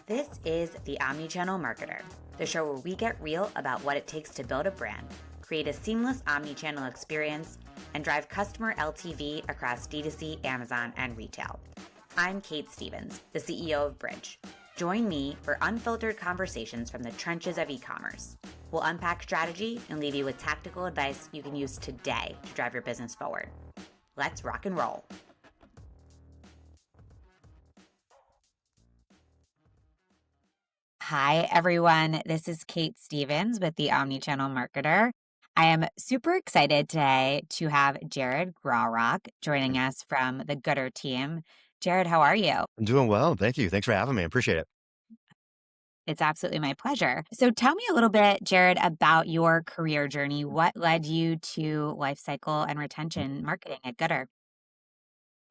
This is the Omnichannel Marketer, the show where we get real about what it takes to build a brand, create a seamless omnichannel experience, and drive customer LTV across D2C, Amazon, and retail. I'm Kait Stephens, the CEO of Bridge. Join me for unfiltered conversations from the trenches of e-commerce. We'll unpack strategy and leave you with tactical advice you can use today to drive your business forward. Let's rock and roll. Hi, everyone. This is Kait Stephens with the Omnichannel Marketer. I am super excited today to have Jared Grawrock joining us from the goodr team. Jared, how are you? I'm doing well. Thank you. Thanks for having me. I appreciate it. It's absolutely my pleasure. So tell me a little bit, Jared, about your career journey. What led you to lifecycle and retention marketing at goodr?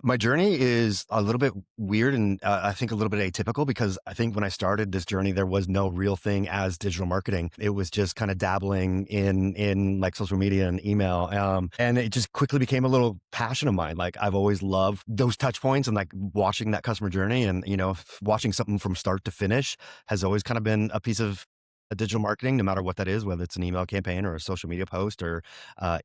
My journey is a little bit weird and I think a little bit atypical because I think when I started this journey, there was no real thing as digital marketing. It was just kind of dabbling in like social media and email. And it just quickly became a little passion of mine. Like I've always loved those touch points and like watching that customer journey and, watching something from start to finish has always kind of been a piece of digital marketing, no matter what that is, whether it's an email campaign or a social media post or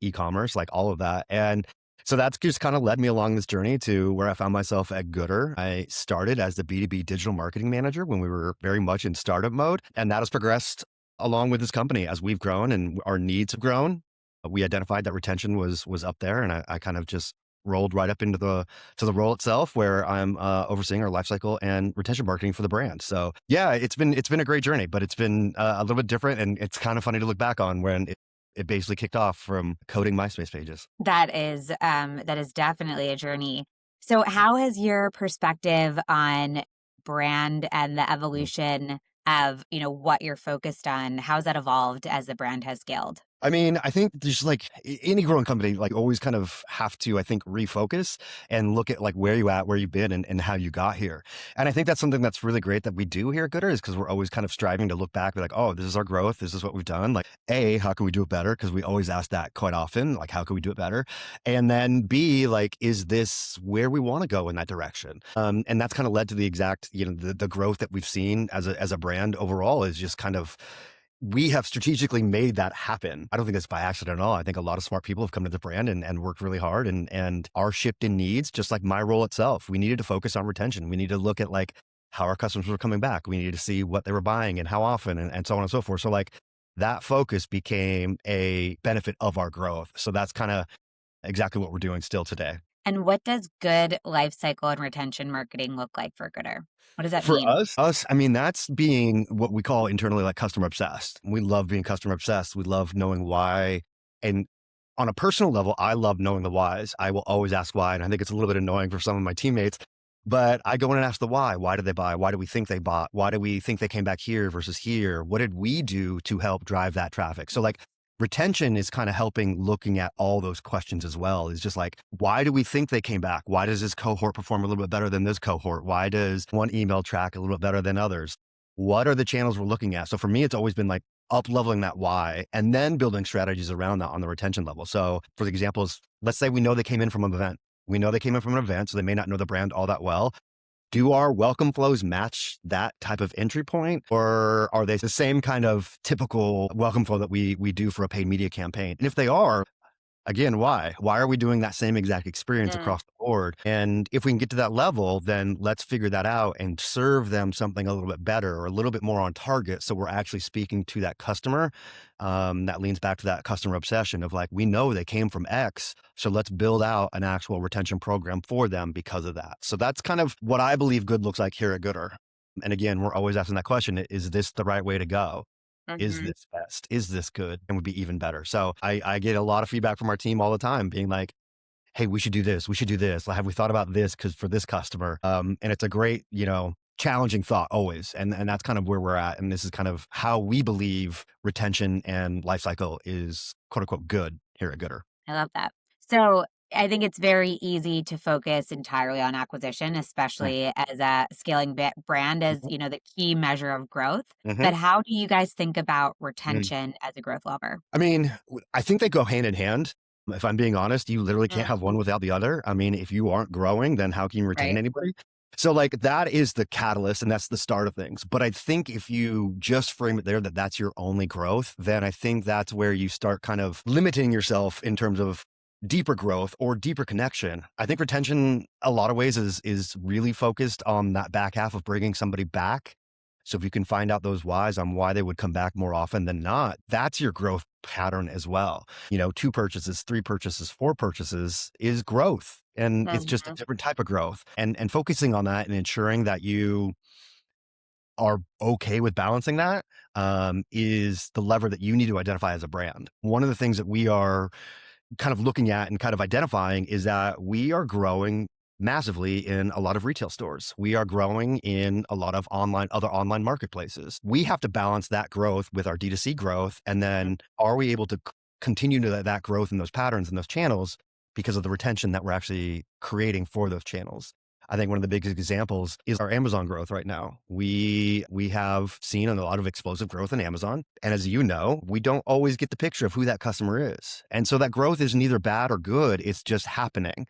e-commerce, like all of that. And so that's just kind of led me along this journey to where I found myself at goodr. I started as the B2B digital marketing manager when we were very much in startup mode. And that has progressed along with this company as we've grown and our needs have grown. We identified that retention was up there. And I kind of just rolled right up into the role itself where I'm overseeing our lifecycle and retention marketing for the brand. So yeah, it's been a great journey, but it's been a little bit different. And it's kind of funny to look back on when it basically kicked off from coding MySpace pages. That is definitely a journey. So how has your perspective on brand and the evolution of, what you're focused on, how's that evolved as the brand has scaled? I mean, I think there's like any growing company, like always kind of have to, I think, refocus and look at like where you at, where you've been and how you got here. And I think that's something that's really great that we do here at goodr is because we're always kind of striving to look back, be like, oh, this is our growth. This is what we've done. Like A, how can we do it better? Because we always ask that quite often, like, how can we do it better? And then B, like, is this where we want to go in that direction? And that's kind of led to the exact, the growth that we've seen as a brand overall is just kind of, we have strategically made that happen. I don't think it's by accident at all. I think a lot of smart people have come to the brand and worked really hard and our shift in needs, just like my role itself, we needed to focus on retention. We needed to look at like how our customers were coming back. We needed to see what they were buying and how often and so on and so forth. So like that focus became a benefit of our growth. So that's kind of exactly what we're doing still today. And what does good life cycle and retention marketing look like for goodr? What does that For mean? us, I mean, that's being what we call internally like customer obsessed. We love being customer obsessed. We love knowing why. And on a personal level, I love knowing the whys. I will always ask why. And I think it's a little bit annoying for some of my teammates, but I go in and ask the why. Why did they buy? Why do we think they bought? Why do we think they came back here versus here? What did we do to help drive that traffic? So like retention is kind of helping looking at all those questions as well. Is just like, why do we think they came back? Why does this cohort perform a little bit better than this cohort? Why does one email track a little bit better than others? What are the channels we're looking at? So for me, it's always been like up leveling that why and then building strategies around that on the retention level. So for the examples, let's say we know they came in from an event. We know they came in from an event, so they may not know the brand all that well. Do our welcome flows match that type of entry point? Or are they the same kind of typical welcome flow that we do for a paid media campaign? And if they are, again, why? Why are we doing that same exact experience across the board? And if we can get to that level, then let's figure that out and serve them something a little bit better or a little bit more on target. So we're actually speaking to that customer. That leans back to that customer obsession of like, we know they came from X, so let's build out an actual retention program for them because of that. So that's kind of what I believe good looks like here at goodr. And again, we're always asking that question, is this the right way to go? Is this best? Is this good? And would be even better. So I get a lot of feedback from our team all the time being like, hey, we should do this. We should do this. Like, have we thought about this for this customer? And it's a great, challenging thought always. And that's kind of where we're at. And this is kind of how we believe retention and lifecycle is quote unquote good here at goodr. I love that. So I think it's very easy to focus entirely on acquisition, especially as a scaling brand as, the key measure of growth. But how do you guys think about retention as a growth lever? I mean, I think they go hand in hand. If I'm being honest, you literally can't have one without the other. I mean, if you aren't growing, then how can you retain Right. anybody? So like that is the catalyst and that's the start of things. But I think if you just frame it there that that's your only growth, then I think that's where you start kind of limiting yourself in terms of deeper growth or deeper connection. I think retention a lot of ways is really focused on that back half of bringing somebody back. So if you can find out those whys on why they would come back more often than not, that's your growth pattern as well. 2 purchases, 3 purchases, 4 purchases is growth. And it's just a Mhm. different type of growth. And focusing on that and ensuring that you are okay with balancing that is the lever that you need to identify as a brand. One of the things that we are kind of looking at and kind of identifying is that we are growing massively in a lot of retail stores. We are growing in a lot of other online marketplaces. We have to balance that growth with our D2C growth. And then are we able to continue to that growth in those patterns and those channels because of the retention that we're actually creating for those channels? I think one of the biggest examples is our Amazon growth right now. We have seen a lot of explosive growth in Amazon. And as you know, we don't always get the picture of who that customer is. And so that growth is neither bad or good. It's just happening.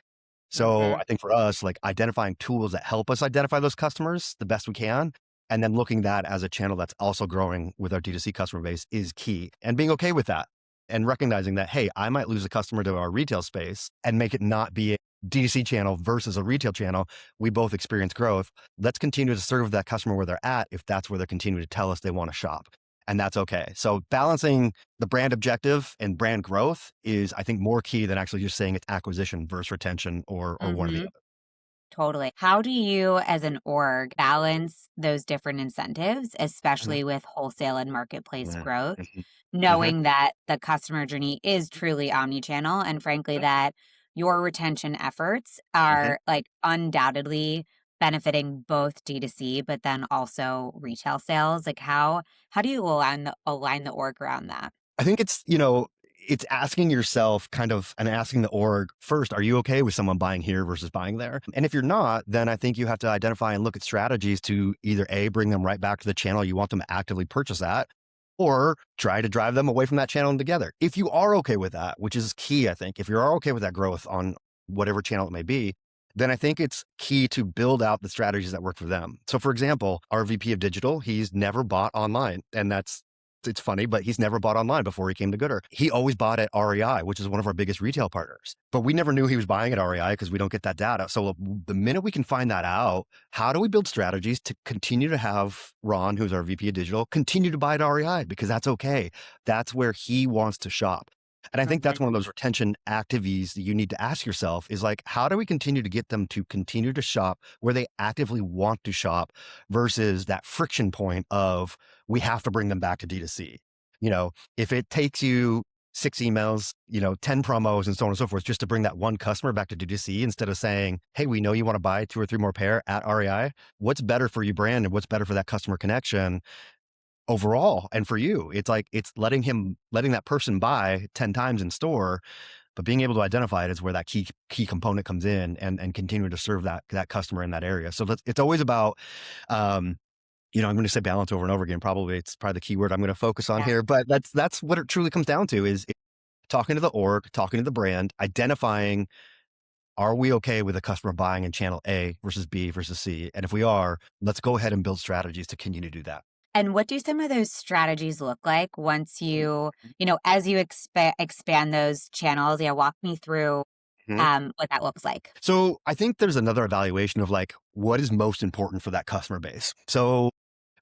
So Mhm. I think for us, like identifying tools that help us identify those customers the best we can, and then looking that as a channel that's also growing with our D2C customer base is key. And being okay with that and recognizing that, hey, I might lose a customer to our retail space and make it not be a D2C channel versus a retail channel. We both experience growth. Let's continue to serve that customer where they're at if that's where they're continuing to tell us they want to shop. And that's okay. So balancing the brand objective and brand growth is, I think, more key than actually just saying it's acquisition versus retention or one or the Mhm. Totally. How do you, as an org, balance those different incentives, other. especially with wholesale and marketplace Mhm, growth, mhm, mhm, knowing that the customer journey is truly omnichannel and frankly that your retention efforts mhm. are like undoubtedly benefiting both D2C but then also retail sales? Like how do you align the org around that? I think it's asking yourself kind of and asking the org first, are you okay with someone buying here versus buying there? And if you're not, then I think you have to identify and look at strategies to either A, bring them right back to the channel you want them to actively purchase at, or try to drive them away from that channel altogether. If you are okay with that, which is key, I think, if you're okay with that growth on whatever channel it may be, then I think it's key to build out the strategies that work for them. So for example, our VP of digital, he's never bought online. And it's funny, but he's never bought online before he came to goodr. He always bought at REI, which is one of our biggest retail partners. But we never knew he was buying at REI because we don't get that data. So the minute we can find that out, how do we build strategies to continue to have Ron, who's our VP of digital, continue to buy at REI? Because that's okay. That's where he wants to shop. And I think Mhm. that's one of those retention activities that you need to ask yourself is like, how do we continue to get them to continue to shop where they actively want to shop versus that friction point of we have to bring them back to D2C. If it takes you 6 emails, 10 promos and so on and so forth, just to bring that one customer back to D2C instead of saying, hey, we know you want to buy 2 or 3 more pair at REI. What's better for you brand and what's better for that customer connection overall? And for you, it's like, it's letting that person buy 10 times in store, but being able to identify it is where that key component comes in and continue to serve that customer in that area. So it's always about, um, I'm going to say balance over and over again. Probably it's probably the key word I'm going to focus on Yeah. here, but that's what it truly comes down to is talking to the org, talking to the brand, identifying, are we okay with a customer buying in channel A versus B versus C? And if we are, let's go ahead and build strategies to continue to do that. And what do some of those strategies look like once as you expand those channels? Yeah, walk me through Mhm. what that looks like. So I think there's another evaluation of like, what is most important for that customer base? So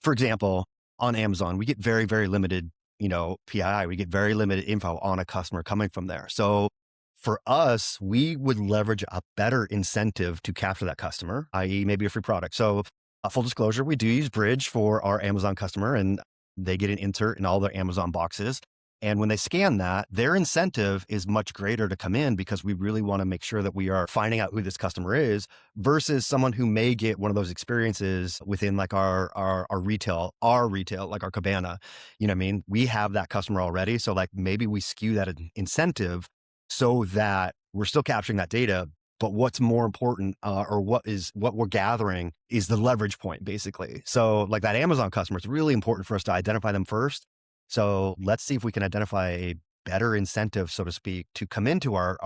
for example, on Amazon, we get very, very limited, PII. We get very limited info on a customer coming from there. So for us, we would leverage a better incentive to capture that customer, i.e. maybe a free product. So full disclosure, we do use Bridge for our Amazon customer and they get an insert in all their Amazon boxes. And when they scan that, their incentive is much greater to come in because we really want to make sure that we are finding out who this customer is versus someone who may get one of those experiences within like our retail, like our cabana. You know what I mean? We have that customer already. So like maybe we skew that incentive so that we're still capturing that data. But what's more important, or what we're gathering is the leverage point, basically. So like that Amazon customer, it's really important for us to identify them first. So let's see if we can identify a better incentive, so to speak, to come into our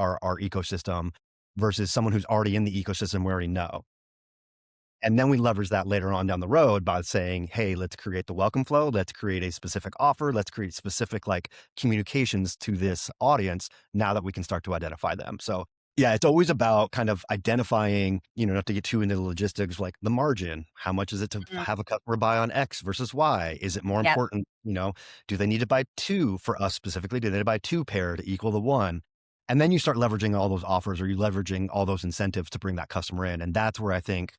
ecosystem versus someone who's already in the ecosystem we already know. And then we leverage that later on down the road by saying, hey, let's create the welcome flow. Let's create a specific offer. Let's create specific like communications to this audience now that we can start to identify them. So yeah, it's always about kind of identifying, not to get too into the logistics, like the margin. How much is it to Mhm. have a customer buy on X versus Y? Is it more Yep. important, do they need to buy two for us specifically? Do they need to buy two pair to equal the one? And then you start leveraging all those offers or you leveraging all those incentives to bring that customer in. And that's where I think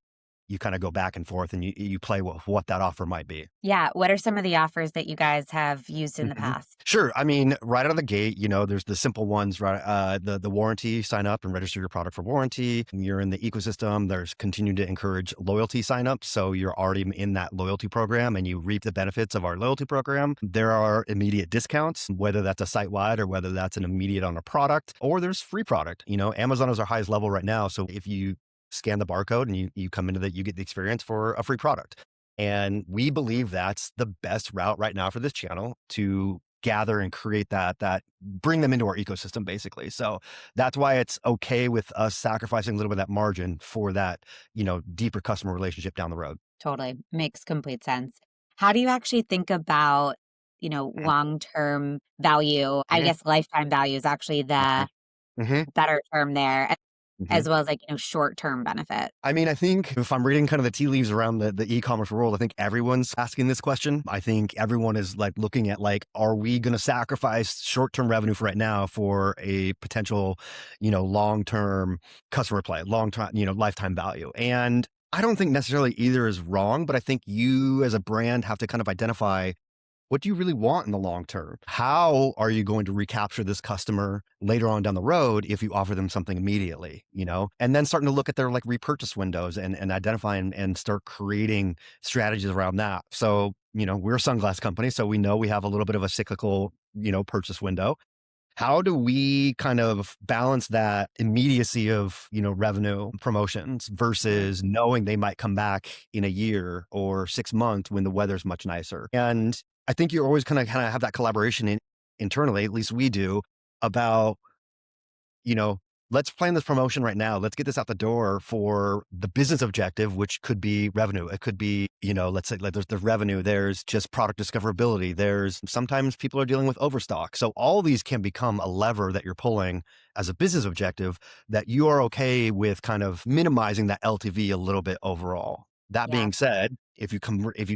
you kind of go back and forth and you play with what that offer might be. Yeah. What are some of the offers that you guys have used in the Mhm. past? Sure. I mean, right out of the gate, there's the simple ones, right? The warranty, sign up and register your product for warranty. You're in the ecosystem. There's continue to encourage loyalty signups. So you're already in that loyalty program and you reap the benefits of our loyalty program. There are immediate discounts, whether that's a site wide or whether that's an immediate on a product, or there's free product. Amazon is our highest level right now. So if you scan the barcode and you come into that, you get the experience for a free product. And we believe that's the best route right now for this channel to gather and create that bring them into our ecosystem, basically. So that's why it's okay with us sacrificing a little bit of that margin for that, deeper customer relationship down the road. Totally. Makes complete sense. How do you actually think about, long-term value? I Mhm, guess lifetime value is actually mhm, the mhm, better term there, mhm. as well as like, short-term benefit. I mean, I think if I'm reading kind of the tea leaves around the e-commerce world, I think everyone's asking this question. I think everyone is like looking at like, are we going to sacrifice short-term revenue for right now for a potential, long-term customer play, long-term, lifetime value? And I don't think necessarily either is wrong, but I think you as a brand have to kind of identify what do you really want in the long term? How are you going to recapture this customer later on down the road if you offer them something immediately, And then starting to look at their like repurchase windows and identify and start creating strategies around that. So, we're a sunglass company, so we know we have a little bit of a cyclical, purchase window. How do we kind of balance that immediacy of, revenue promotions Mhm. versus knowing they might come back in a year or 6 months when the weather's much nicer? And I think you're always kind of have that collaboration internally, at least we do, about you know, let's plan this promotion right now. Let's get this out the door for the business objective, which could be revenue. It could be, let's say like there's the revenue, there's just product discoverability. There's sometimes people are dealing with overstock. So all these can become a lever that you're pulling as a business objective that you are okay with kind of minimizing that LTV a little bit overall. That Yeah. being said, if you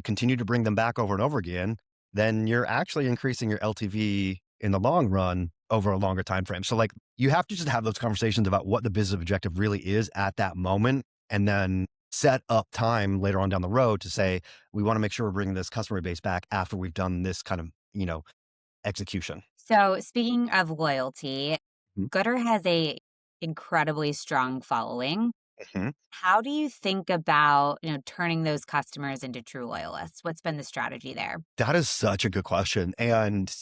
continue to bring them back over and over again, then you're actually increasing your LTV in the long run over a longer time frame. So like you have to just have those conversations about what the business objective really is at that moment and then set up time later on down the road to say, we want to make sure we're bringing this customer base back after we've done this kind of, execution. So speaking of loyalty, Mhm. goodr has a incredibly strong following. Mhm. How do you think about, turning those customers into true loyalists? What's been the strategy there? That is such a good question. And,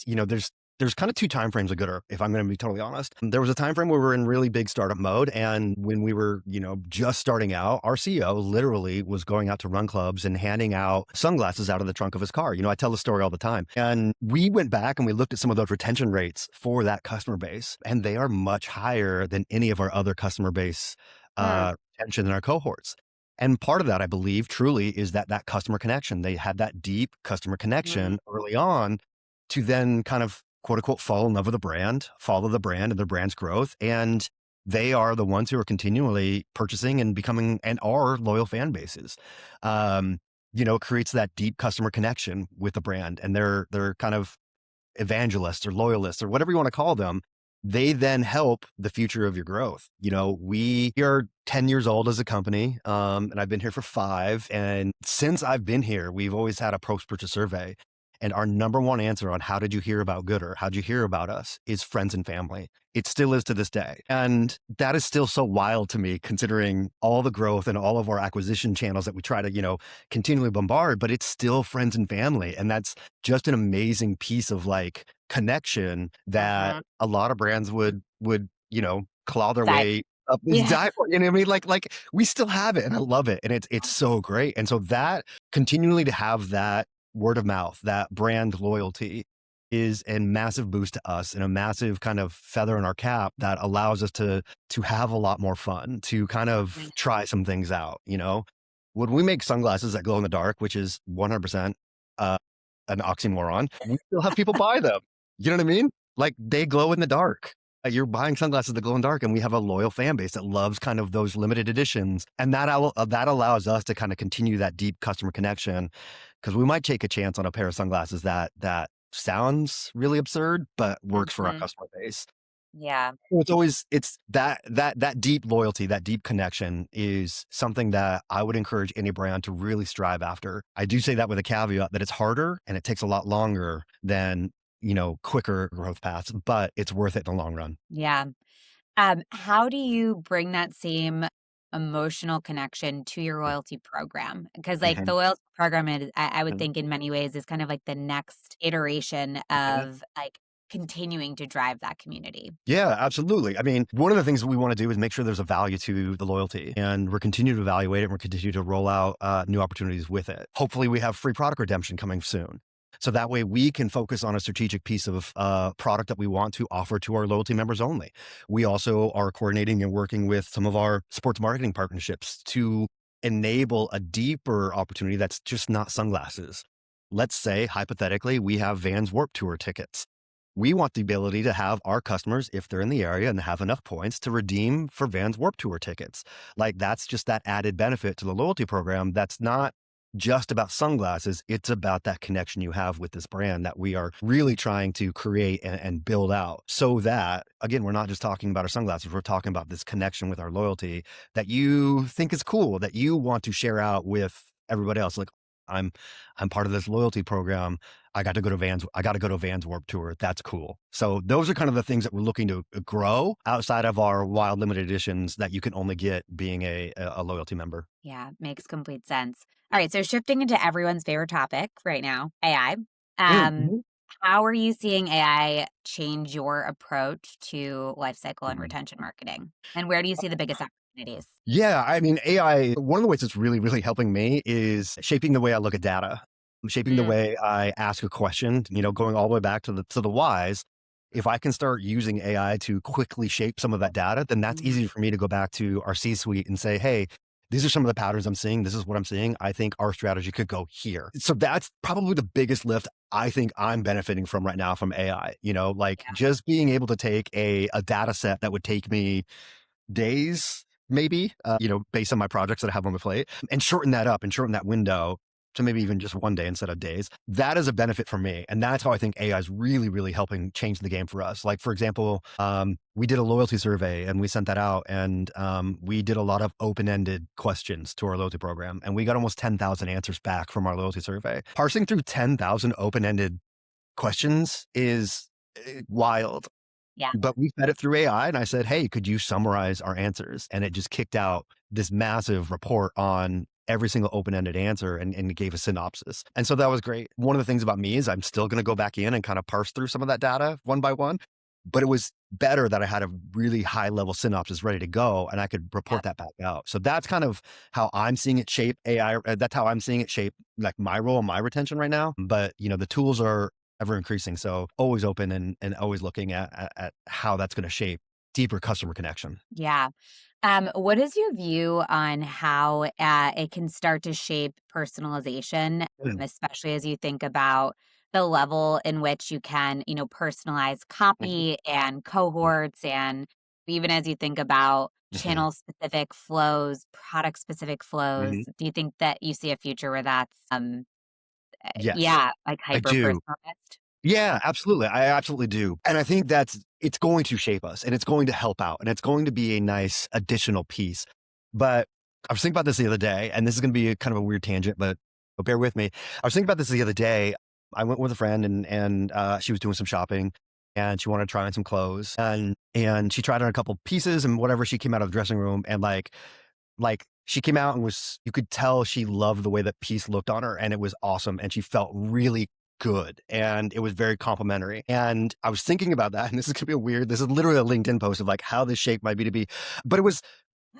there's kind of two time frames of Gooder, if I'm going to be totally honest. There was a time frame where we were in really big startup mode. And when we were, just starting out, our CEO literally was going out to run clubs and handing out sunglasses out of the trunk of his car. I tell the story all the time. And we went back and we looked at some of those retention rates for that customer base, and they are much higher than any of our other customer base Hmm. retention in our cohorts. And part of that, I believe, truly is that customer connection. They had that deep customer Mhm. connection early on to then kind of quote unquote fall in love with the brand, follow the brand and the brand's growth. And they are the ones who are continually purchasing and becoming and are loyal fan bases. Creates that deep customer connection with the brand. And they're kind of evangelists or loyalists or whatever you want to call them. They then help the future of your growth. We are 10 years old as a company, and I've been here for 5. And since I've been here, we've always had a post-purchase survey. And our number one answer on how did you hear about Goodr? How'd you hear about us is friends and family. It still is to this day. And that is still so wild to me, considering all the growth and all of our acquisition channels that we try to, continually bombard, but it's still friends and family. And that's just an amazing piece of like connection that Mhm. a lot of brands would, claw their That way up this yeah. die for. You know what I mean? Like we still have it and I love it. And it's so great. And so that continually to have that word of mouth, that brand loyalty is a massive boost to us and a massive kind of feather in our cap that allows us to have a lot more fun, to kind of try some things out, When we make sunglasses that glow in the dark, which is 100% uh, an oxymoron, we still have people buy them. You know what I mean? Like they glow in the dark. You're buying sunglasses that glow in the dark, and we have a loyal fan base that loves kind of those limited editions, and that allows us to kind of continue that deep customer connection, because we might take a chance on a pair of sunglasses that sounds really absurd, but works for our Mhm. customer base. Yeah. Well, it's that deep loyalty, that deep connection is something that I would encourage any brand to really strive after. I do say that with a caveat that it's harder and it takes a lot longer than, quicker growth paths, but it's worth it in the long run. Yeah. How do you bring that same emotional connection to your loyalty program? Because like Mhm, the loyalty program is, I would mhm, think in many ways is kind of like the next iteration mhm. of like continuing to drive that community. Yeah, absolutely. I mean, one of the things that we want to do is make sure there's a value to the loyalty, and we're continuing to evaluate it. And we're continuing to roll out new opportunities with it. Hopefully, we have free product redemption coming soon. So that way we can focus on a strategic piece of product that we want to offer to our loyalty members only. We also are coordinating and working with some of our sports marketing partnerships to enable a deeper opportunity that's just not sunglasses. Let's say, hypothetically, we have Vans Warp Tour tickets. We want the ability to have our customers, if they're in the area and have enough points, to redeem for Vans Warp Tour tickets. Like that's just that added benefit to the loyalty program. That's not just about sunglasses. It's about that connection you have with this brand that we are really trying to create and build out, so that, again, we're not just talking about our sunglasses. We're talking about this connection with our loyalty that you think is cool, that you want to share out with everybody else. Like I'm, I'm part of this loyalty program. I got to go to Vans. I got to go to Vans Warp Tour. That's cool. So those are kind of the things that we're looking to grow outside of our wild limited editions that you can only get being a loyalty member. Yeah, makes complete sense. All right, so shifting into everyone's favorite topic right now, AI. Um, Mhm. how are you seeing AI change your approach to lifecycle and Mhm. retention marketing? And where do you see the biggest opportunities? Yeah, I mean, AI, one of the ways it's really, really helping me is shaping the way I look at data, shaping the Mm, way I ask a question, going all the way back to the whys. If I can start using AI to quickly shape some of that data, then that's mhm. easy for me to go back to our C-suite and say, hey, these are some of the patterns I'm seeing. This is what I'm seeing. I think our strategy could go here. So that's probably the biggest lift I think I'm benefiting from right now from AI. Like Yeah, just being able to take a data set that would take me days, maybe, based on my projects that I have on my plate, and shorten that up and shorten that window to maybe even just one day instead of days. That is a benefit for me. And that's how I think AI is really, really helping change the game for us. Like, for example, we did a loyalty survey and we sent that out, and we did a lot of open-ended questions to our loyalty program. And we got almost 10,000 answers back from our loyalty survey. Parsing through 10,000 open-ended questions is wild, yeah, but we fed it through AI, and I said, hey, could you summarize our answers? And it just kicked out this massive report on every single open-ended answer, and it gave a synopsis. And so that was great. One of the things about me is I'm still going to go back in and kind of parse through some of that data one by one. But it was better that I had a really high level synopsis ready to go and I could yeah. report that back out. So that's kind of how I'm seeing it shape AI. That's how I'm seeing it shape like my role and my retention right now. But the tools are ever increasing. So always open and always looking at how that's going to shape deeper customer connection. Yeah. What is your view on how it can start to shape personalization, Mm, especially as you think about the level in which you can, personalize mhm, copy and cohorts, and even as you think about mhm, channel specific flows, product specific flows, mhm. do you think that you see a future where that's, Yes, yeah, like I hyper do. personalized? Yeah, absolutely. I absolutely do. And I think it's going to shape us and it's going to help out and it's going to be a nice additional piece. But I was thinking about this the other day, and this is going to be a kind of a weird tangent, but bear with me. I was thinking about this the other day. I went with a friend, and she was doing some shopping and she wanted to try on some clothes, and she tried on a couple pieces and whatever. She came out of the dressing room, and like she came out and you could tell she loved the way that piece looked on her, and it was awesome. And she felt really good, and it was very complimentary. And I was thinking about that, and this is going to be this is literally a LinkedIn post of like how this shape my B2B, but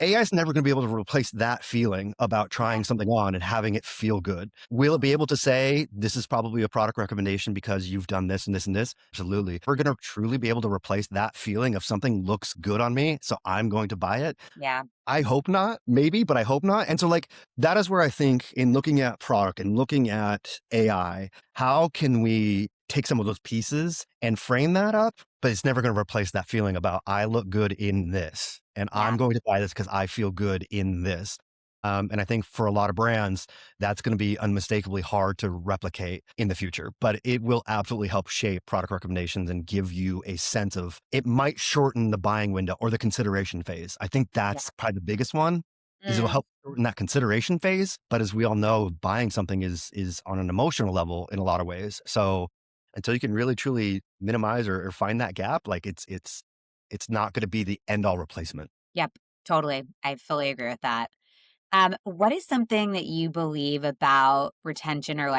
AI is never going to be able to replace that feeling about Yeah. trying something on and having it feel good. Will it be able to say, this is probably a product recommendation because you've done this and this and this? Absolutely. We're going to truly be able to replace that feeling of something looks good on me, so I'm going to buy it. Yeah. I hope not, maybe, but I hope not. And so like that is where I think in looking at product and looking at AI, how can we take some of those pieces and frame that up? But it's never going to replace that feeling about I look good in this and I'm Yeah. going to buy this because I feel good in this. And I think for a lot of brands, that's going to be unmistakably hard to replicate in the future, but it will absolutely help shape product recommendations and give you a sense of it might shorten the buying window or the consideration phase. I think Yeah. that's probably the biggest one is it'll Mm. help shorten that consideration phase. But as we all know, buying something is on an emotional level in a lot of ways. So until you can really truly minimize or find that gap, like it's not going to be the end all replacement. Yep. Totally. I fully agree with that. What is something that you believe about retention or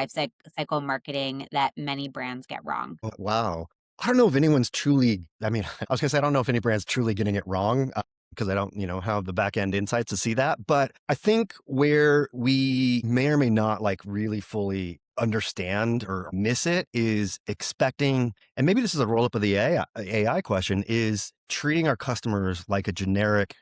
cycle marketing that many brands get wrong? Oh, wow. I don't know if anyone's truly, I mean, I was gonna say, I don't know if any brand's truly getting it wrong because I don't, have the back end insights to see that. But I think where we may or may not like really fully understand or miss it is expecting, and maybe this is a roll up of the AI question, is treating our customers like a generic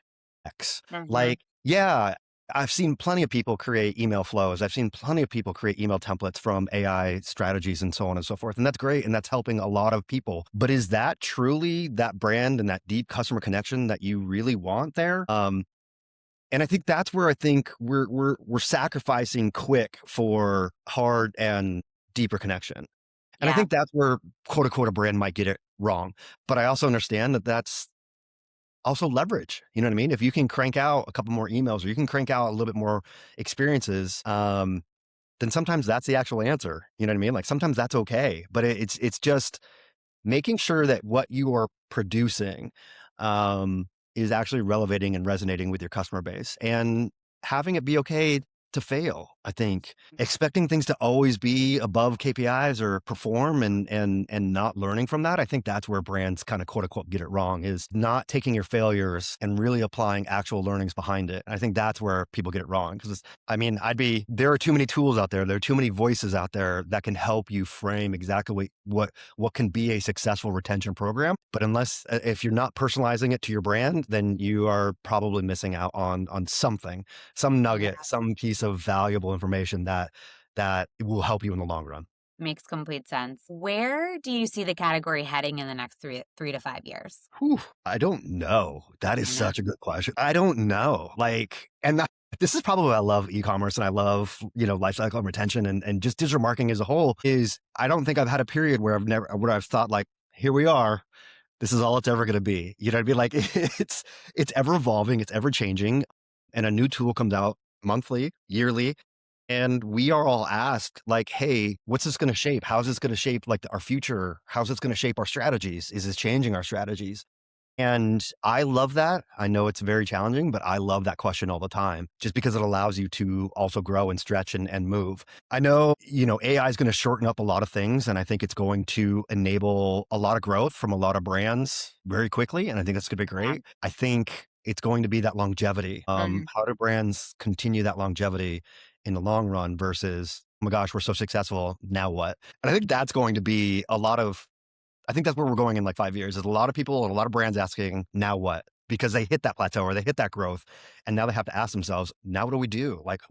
X. Hmm. Like, yeah, I've seen plenty of people create email flows. I've seen plenty of people create email templates from AI strategies and so on and so forth. And that's great. And that's helping a lot of people. But is that truly that brand and that deep customer connection that you really want there? And I think that's where I think we're sacrificing quick for hard and deeper connection. And I Yeah. think that's where quote unquote a brand might get it wrong. But I also understand that that's also leverage. You know what I mean? If you can crank out a couple more emails or you can crank out a little bit more experiences, then sometimes that's the actual answer. You know what I mean? Like sometimes that's okay, but it's just making sure that what you are producing is actually relevating and resonating with your customer base and having it be okay to fail. I think expecting things to always be above KPIs or perform and not learning from that. I think that's where brands kind of quote unquote get it wrong is not taking your failures and really applying actual learnings behind it. I think that's where people get it wrong because there are too many tools out there. There are too many voices out there that can help you frame exactly what can be a successful retention program. But if you're not personalizing it to your brand, then you are probably missing out on something, some Yeah. nugget, some piece of valuable information that will help you in the long run. Makes complete sense. Where do you see the category heading in the next three to 5 years? Whew, I don't know. That is I know. such a good question. I don't know. This is probably why I love e-commerce and I love, lifecycle retention and just digital marketing as a whole is I don't think I've had a period where I've thought like, here we are. This is all it's ever going to be. You know what I mean? Like it's ever evolving, it's ever changing, and a new tool comes out monthly, yearly, and we are all asked like, "Hey, what's this going to shape? How's this going to shape like our future? How's this going to shape our strategies? Is this changing our strategies?" And I love that. I know it's very challenging, but I love that question all the time just because it allows you to also grow and stretch and move. I know, AI is going to shorten up a lot of things. And I think it's going to enable a lot of growth from a lot of brands very quickly. And I think that's going to be Yeah. great. I think it's going to be that longevity. Mhm. How do brands continue that longevity in the long run versus, oh my gosh, we're so successful. Now what? And I think that's going to be I think that's where we're going in like 5 years is a lot of people and a lot of brands asking, now what? Because they hit that plateau or they hit that growth. And now they have to ask themselves, now what do we do? Like,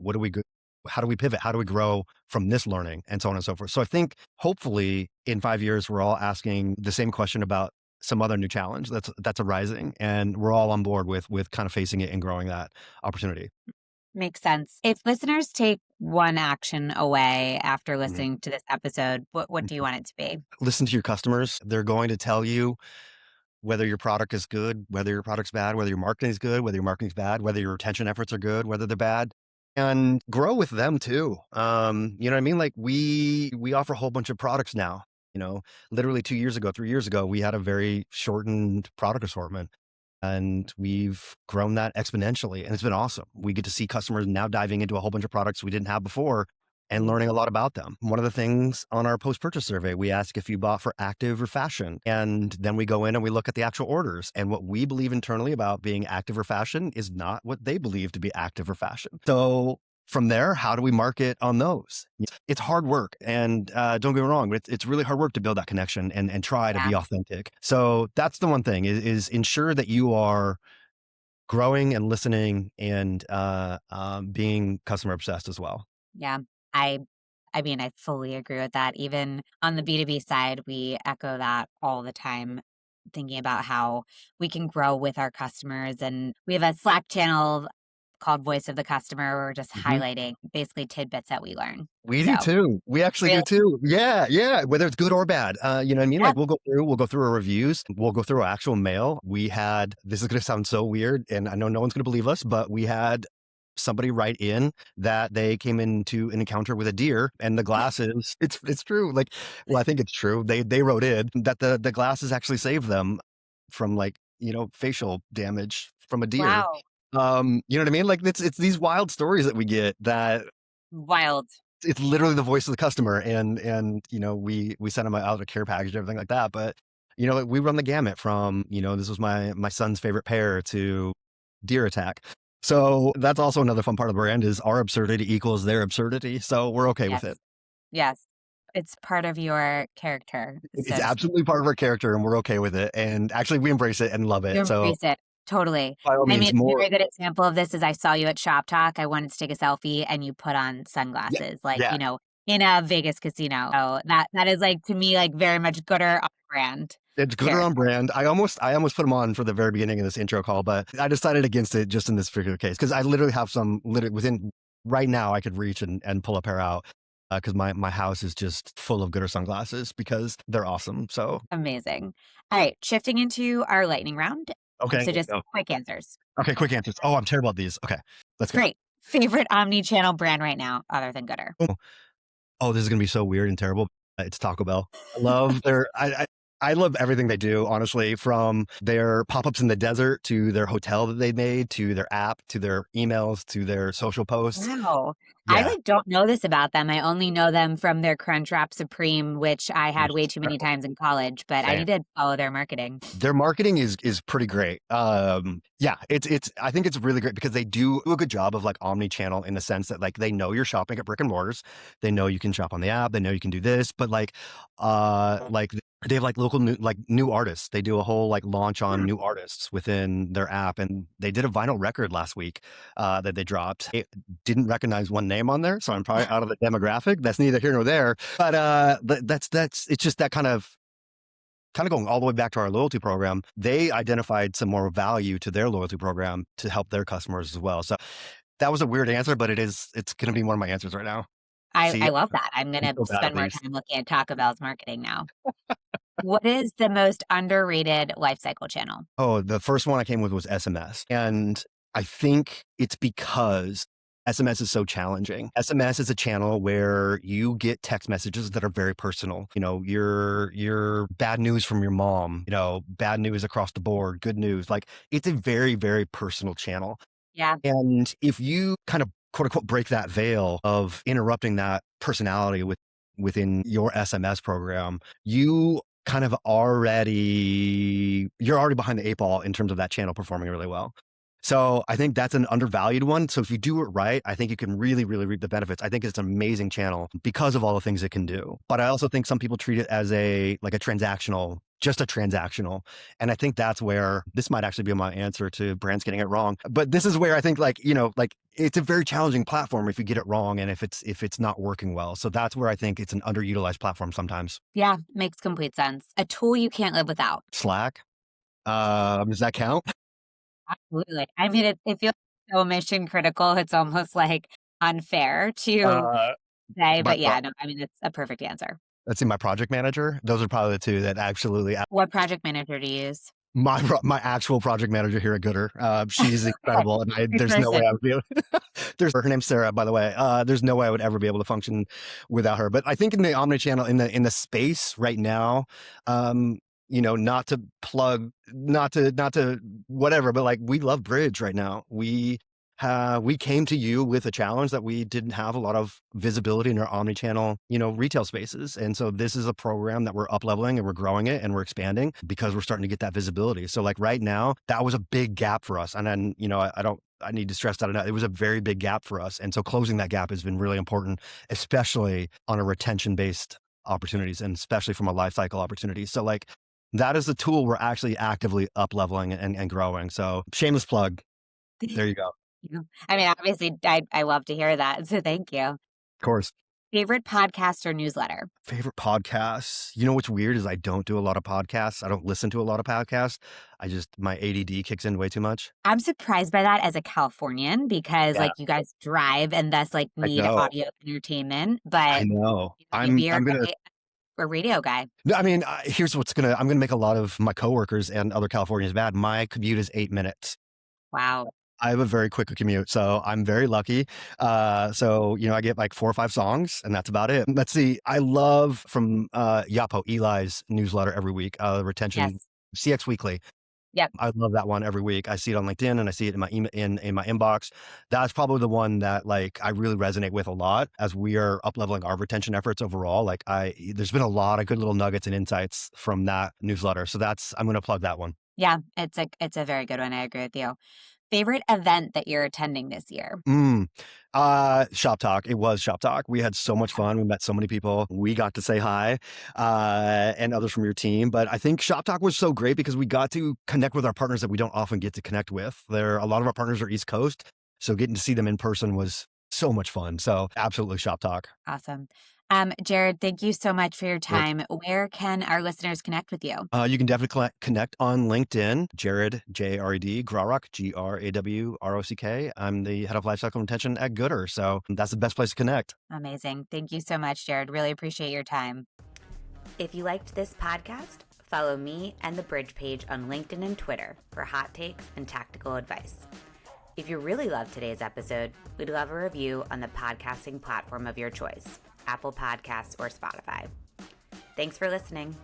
how do we pivot? How do we grow from this learning and so on and so forth? So I think hopefully in 5 years, we're all asking the same question about some other new challenge that's arising. And we're all on board with kind of facing it and growing that opportunity. Makes sense. If listeners take one action away after Mhm. listening to this episode, what do you Mhm. want it to be? Listen to your customers. They're going to tell you whether your product is good, whether your product's bad, whether your marketing is good, whether your marketing's bad, whether your retention efforts are good, whether they're bad, and grow with them too. You know what I mean? Like we offer a whole bunch of products now. Literally 2 years ago, 3 years ago, we had a very shortened product assortment. And we've grown that exponentially, and it's been awesome. We get to see customers now diving into a whole bunch of products we didn't have before, and Mhm. learning a lot about them. One of the things on our post-purchase survey, we ask if you bought for active or fashion. And then we go in and we look at the actual orders. And what we believe internally about being active or fashion is not what they believe to be active or fashion. So from there, how do we market on those? It's hard work. And don't get me wrong, but it's really hard work to build that connection and try to Yeah. be authentic. So that's the one thing is ensure that you are growing and listening and being customer obsessed as well. Yeah. I I mean, I fully agree with that. Even on the B2B side, we echo that all the time, thinking about how we can grow with our customers. And we have a Slack channel called Voice of the Customer where we're just Mhm. highlighting basically tidbits that we learn. We do So too. We actually really, do too. Yeah, yeah. Whether it's good or bad, you know what I mean? yeah, Like we'll go through our reviews. We'll go through our actual mail. We had, this is going to sound so weird and I know no one's going to believe us, but we had somebody write in that they came into an encounter with a deer and the glasses, it's true. Like, well, I think it's true. They wrote in that the glasses actually saved them from like, facial damage from a deer. wow, You know what I mean? Like it's these wild stories that we get that wild. it's literally the voice of the customer and we send them out a care package and everything like that, but like, we run the gamut from this was my son's favorite pair to deer attack. So that's also another fun part of the brand is our absurdity equals their absurdity, so we're okay with Yes. it. Yes. It's part of your character, It's so to speak. absolutely part of our character and we're okay with it, and actually we embrace it and love You it, so embrace it. Totally. by all I mean, means a more. very good example of this is I saw you at Shop Talk. I wanted to take a selfie and you put on Yeah, sunglasses, like, yeah, in a Vegas casino. So that is like to me like very much gooder on brand it's good or on character. brand. I almost put them on for the very beginning of this intro call, but I decided against it just in this particular case because I literally have some literally within right now. I could reach and pull a pair out because my house is just full of gooder sunglasses because they're awesome. So Amazing. All right, shifting into our lightning round. okay, So let's just go. quick answers. Okay, quick answers. Oh, I'm terrible at these. Okay, let's go. Great. Favorite omni-channel brand right now other than Gooder? Oh, this is gonna be so weird and terrible. It's Taco Bell. I love their I love everything they do, honestly, from their pop-ups in the desert to their hotel that they made, to their app, to their emails, to their social posts. Wow. I, Yeah, like, don't know this about them. I only know them from their Crunchwrap Supreme, which I had which way is too many incredible. times in college, but I Same. need to follow their marketing. Their marketing is pretty great. Yeah, it's I think it's really great because they do a good job of like omni-channel in the sense that like they know you're shopping at brick and mortars. They know you can shop on the app, they know you can do this, but like they have like local new artists. They do a whole like launch on new artists within their app and they did a vinyl record last week that they dropped. It didn't recognize one name on there, so I'm probably out of the demographic. That's neither here nor there. But that's it's just that kind of going all the way back to our loyalty program, they identified some more value to their loyalty program to help their customers as well. So that was a weird answer, but it's going to be one of my answers right now. I See, love that. I'm I'm gonna so bad at spend more these. time looking at Taco Bell's marketing now. What is the most underrated life cycle channel? Oh, the first one I came with was SMS. And I think it's because SMS is so challenging. SMS is a channel where you get text messages that are very personal. Your bad news from your mom, bad news across the board, good news. Like it's a very, very personal channel. Yeah. And if you kind of quote unquote break that veil of interrupting that personality within your SMS program, you're already behind the eight ball in terms of that channel performing really well. So I think that's an undervalued one. So if you do it right, I think you can really, really reap the benefits. I think it's an amazing channel because of all the things it can do. But I also think some people treat it as just a transactional. And I think that's where this might actually be my answer to brands getting it wrong. But this is where I think like it's a very challenging platform if you get it wrong and if it's not working well. So that's where I think it's an underutilized platform sometimes. Yeah, makes complete sense. A tool you can't live without. Slack. Does that count? Absolutely. I mean, it feels so mission critical. It's almost like unfair to Uh, say, my but pro- yeah, no, I mean, it's a perfect answer. let's see, my project manager. Those are probably the two that absolutely. What project manager do you use? My actual project manager here at goodr. She's Okay, incredible, and great there's no way person. I would be able. Her name's Sarah, by the way. There's no way I would ever be able to function without her. But I think in the omnichannel in the space right now, not to plug, not to whatever, but like we love Bridge right now. We we came to you with a challenge that we didn't have a lot of visibility in our omnichannel, retail spaces. And so this is a program that we're up leveling and we're growing it and we're expanding because we're starting to get that visibility. So like right now, that was a big gap for us. And then, I need to stress that enough. It was a very big gap for us. And so closing that gap has been really important, especially on a retention based opportunities and especially from a life cycle opportunity. So like that is the tool we're actually actively up leveling and growing. So shameless plug. There you go. Yeah. I mean, obviously, I love to hear that. So thank you. Of course. Favorite podcast or newsletter? Favorite podcasts? What's weird is I don't do a lot of podcasts. I don't listen to a lot of podcasts. My ADD kicks in way too much. I'm surprised by that as a Californian because Yeah, you guys drive and thus I need know. audio entertainment, I but know. maybe I'm you're gonna. a radio guy. No, I mean, here's I'm gonna make a lot of my coworkers and other Californians mad. My commute is 8 minutes. Wow. I have a very quick commute, so I'm very lucky. I get like 4 or 5 songs, and that's about it. Let's see. I love from Yapo Eli's newsletter every week, retention Yes. CX Weekly. Yep. I love that one every week. I see it on LinkedIn and I see it in my email in my inbox. That's probably the one that I really resonate with a lot as we are up leveling our retention efforts overall. There's been a lot of good little nuggets and insights from that newsletter. So I'm going to plug that one. Yeah, it's a very good one. I agree with you. Favorite event that you're attending this year? Shop Talk. It was Shop Talk. We had so much fun. We met so many people. We got to say hi, and others from your team. But I think Shop Talk was so great because we got to connect with our partners that we don't often get to connect with. A lot of our partners are East Coast, so getting to see them in person was so much fun. So absolutely Shop Talk. Awesome. Jared, thank you so much for your Of course. time. Where can our listeners connect with you? You can definitely connect on LinkedIn. Jared, Jared Grawrock, Grawrock. I'm the head of Lifecycle Retention at goodr. So that's the best place to connect. Amazing. Thank you so much, Jared. Really appreciate your time. If you liked this podcast, follow me and the Bridge page on LinkedIn and Twitter for hot takes and tactical advice. If you really loved today's episode, we'd love a review on the podcasting platform of your choice, Apple Podcasts or Spotify. Thanks for listening.